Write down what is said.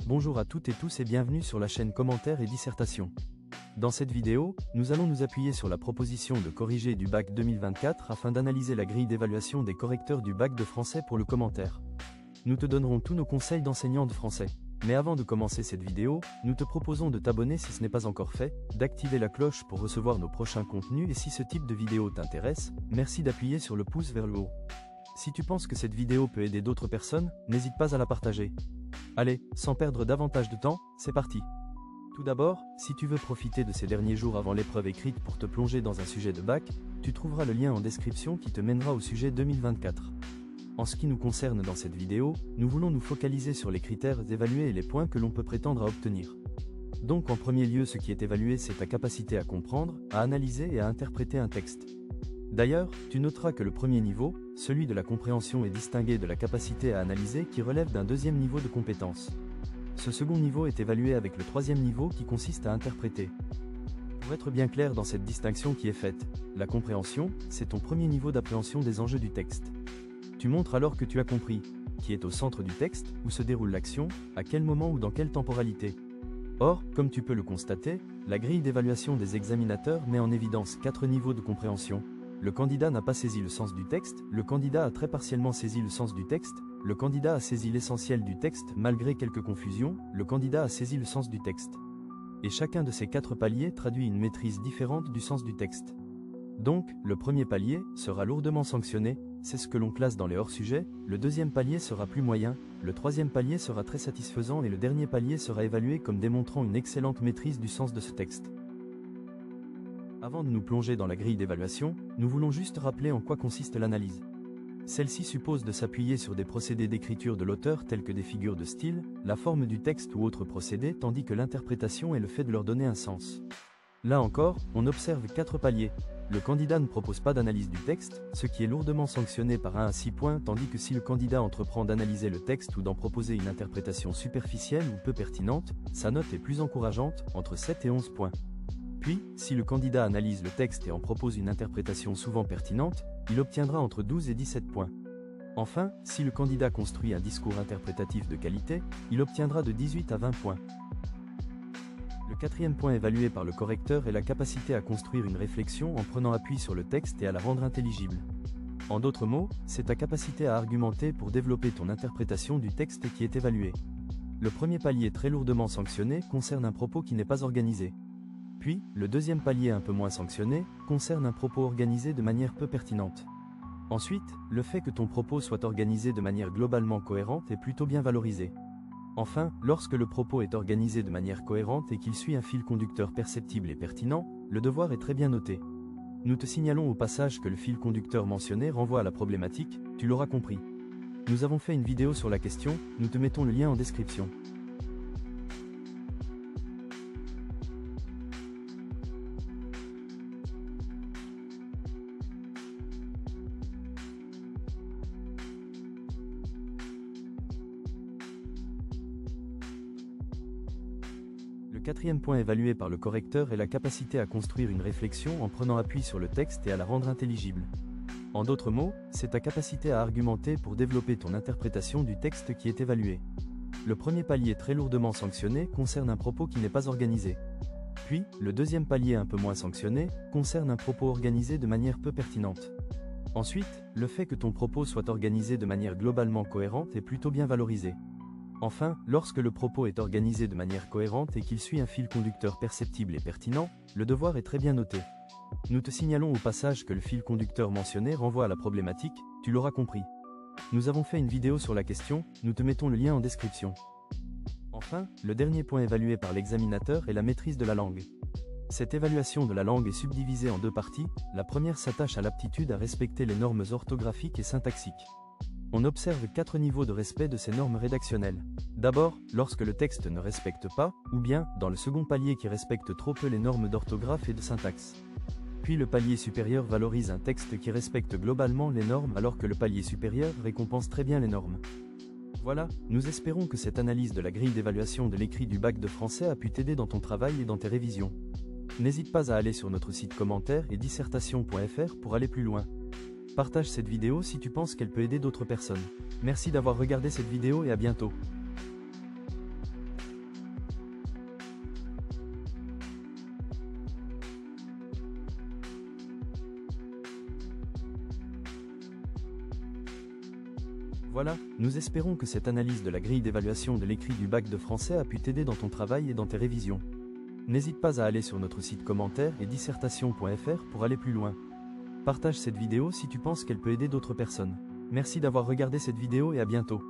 Bonjour à toutes et tous et bienvenue sur la chaîne Commentaires et Dissertations. Dans cette vidéo, nous allons nous appuyer sur la proposition de corriger du bac 2024 afin d'analyser la grille d'évaluation des correcteurs du bac de français pour le commentaire. Nous te donnerons tous nos conseils d'enseignants de français. Mais avant de commencer cette vidéo, nous te proposons de t'abonner si ce n'est pas encore fait, d'activer la cloche pour recevoir nos prochains contenus et si ce type de vidéo t'intéresse, merci d'appuyer sur le pouce vers le haut. Si tu penses que cette vidéo peut aider d'autres personnes, n'hésite pas à la partager. Allez, sans perdre davantage de temps, c'est parti. Tout d'abord, si tu veux profiter de ces derniers jours avant l'épreuve écrite pour te plonger dans un sujet de bac, tu trouveras le lien en description qui te mènera au sujet 2024. En ce qui nous concerne dans cette vidéo, nous voulons nous focaliser sur les critères évalués et les points que l'on peut prétendre à obtenir. Donc en premier lieu, ce qui est évalué, c'est ta capacité à comprendre, à analyser et à interpréter un texte. D'ailleurs, tu noteras que le premier niveau, celui de la compréhension, est distingué de la capacité à analyser qui relève d'un deuxième niveau de compétence. Ce second niveau est évalué avec le troisième niveau qui consiste à interpréter. Pour être bien clair dans cette distinction qui est faite, la compréhension, c'est ton premier niveau d'appréhension des enjeux du texte. Tu montres alors que tu as compris, qui est au centre du texte, où se déroule l'action, à quel moment ou dans quelle temporalité. Or, comme tu peux le constater, la grille d'évaluation des examinateurs met en évidence 4 niveaux de compréhension. Le candidat n'a pas saisi le sens du texte, le candidat a très partiellement saisi le sens du texte, le candidat a saisi l'essentiel du texte malgré quelques confusions, le candidat a saisi le sens du texte. Et chacun de ces 4 paliers traduit une maîtrise différente du sens du texte. Donc, le premier palier sera lourdement sanctionné, c'est ce que l'on classe dans les hors-sujets, le deuxième palier sera plus moyen, le troisième palier sera très satisfaisant et le dernier palier sera évalué comme démontrant une excellente maîtrise du sens de ce texte. Avant de nous plonger dans la grille d'évaluation, nous voulons juste rappeler en quoi consiste l'analyse. Celle-ci suppose de s'appuyer sur des procédés d'écriture de l'auteur tels que des figures de style, la forme du texte ou autres procédés, tandis que l'interprétation est le fait de leur donner un sens. Là encore, on observe 4 paliers. Le candidat ne propose pas d'analyse du texte, ce qui est lourdement sanctionné par 1 à 6 points, tandis que si le candidat entreprend d'analyser le texte ou d'en proposer une interprétation superficielle ou peu pertinente, sa note est plus encourageante, entre 7 et 11 points. Puis, si le candidat analyse le texte et en propose une interprétation souvent pertinente, il obtiendra entre 12 et 17 points. Enfin, si le candidat construit un discours interprétatif de qualité, il obtiendra de 18 à 20 points. Le quatrième point évalué par le correcteur est la capacité à construire une réflexion en prenant appui sur le texte et à la rendre intelligible. En d'autres mots, c'est ta capacité à argumenter pour développer ton interprétation du texte qui est évaluée. Le premier palier très lourdement sanctionné concerne un propos qui n'est pas organisé. Puis, le deuxième palier un peu moins sanctionné concerne un propos organisé de manière peu pertinente. Ensuite, le fait que ton propos soit organisé de manière globalement cohérente est plutôt bien valorisé. Enfin, lorsque le propos est organisé de manière cohérente et qu'il suit un fil conducteur perceptible et pertinent, le devoir est très bien noté. Nous te signalons au passage que le fil conducteur mentionné renvoie à la problématique, tu l'auras compris. Nous avons fait une vidéo sur la question, nous te mettons le lien en description. Le quatrième point évalué par le correcteur est la capacité à construire une réflexion en prenant appui sur le texte et à la rendre intelligible. En d'autres mots, c'est ta capacité à argumenter pour développer ton interprétation du texte qui est évalué. Le premier palier très lourdement sanctionné concerne un propos qui n'est pas organisé. Puis, le deuxième palier un peu moins sanctionné concerne un propos organisé de manière peu pertinente. Ensuite, le fait que ton propos soit organisé de manière globalement cohérente est plutôt bien valorisé. Enfin, lorsque le propos est organisé de manière cohérente et qu'il suit un fil conducteur perceptible et pertinent, le devoir est très bien noté. Nous te signalons au passage que le fil conducteur mentionné renvoie à la problématique, tu l'auras compris. Nous avons fait une vidéo sur la question, nous te mettons le lien en description. Enfin, le dernier point évalué par l'examinateur est la maîtrise de la langue. Cette évaluation de la langue est subdivisée en 2 parties, la première s'attache à l'aptitude à respecter les normes orthographiques et syntaxiques. On observe 4 niveaux de respect de ces normes rédactionnelles. D'abord, lorsque le texte ne respecte pas, ou bien, dans le second palier qui respecte trop peu les normes d'orthographe et de syntaxe. Puis le palier supérieur valorise un texte qui respecte globalement les normes alors que le palier supérieur récompense très bien les normes. Voilà, nous espérons que cette analyse de la grille d'évaluation de l'écrit du bac de français a pu t'aider dans ton travail et dans tes révisions. N'hésite pas à aller sur notre site commentaires et dissertation.fr pour aller plus loin. Partage cette vidéo si tu penses qu'elle peut aider d'autres personnes. Merci d'avoir regardé cette vidéo et à bientôt. Voilà, nous espérons que cette analyse de la grille d'évaluation de l'écrit du bac de français a pu t'aider dans ton travail et dans tes révisions. N'hésite pas à aller sur notre site commentaires et dissertation.fr pour aller plus loin. Partage cette vidéo si tu penses qu'elle peut aider d'autres personnes. Merci d'avoir regardé cette vidéo et à bientôt.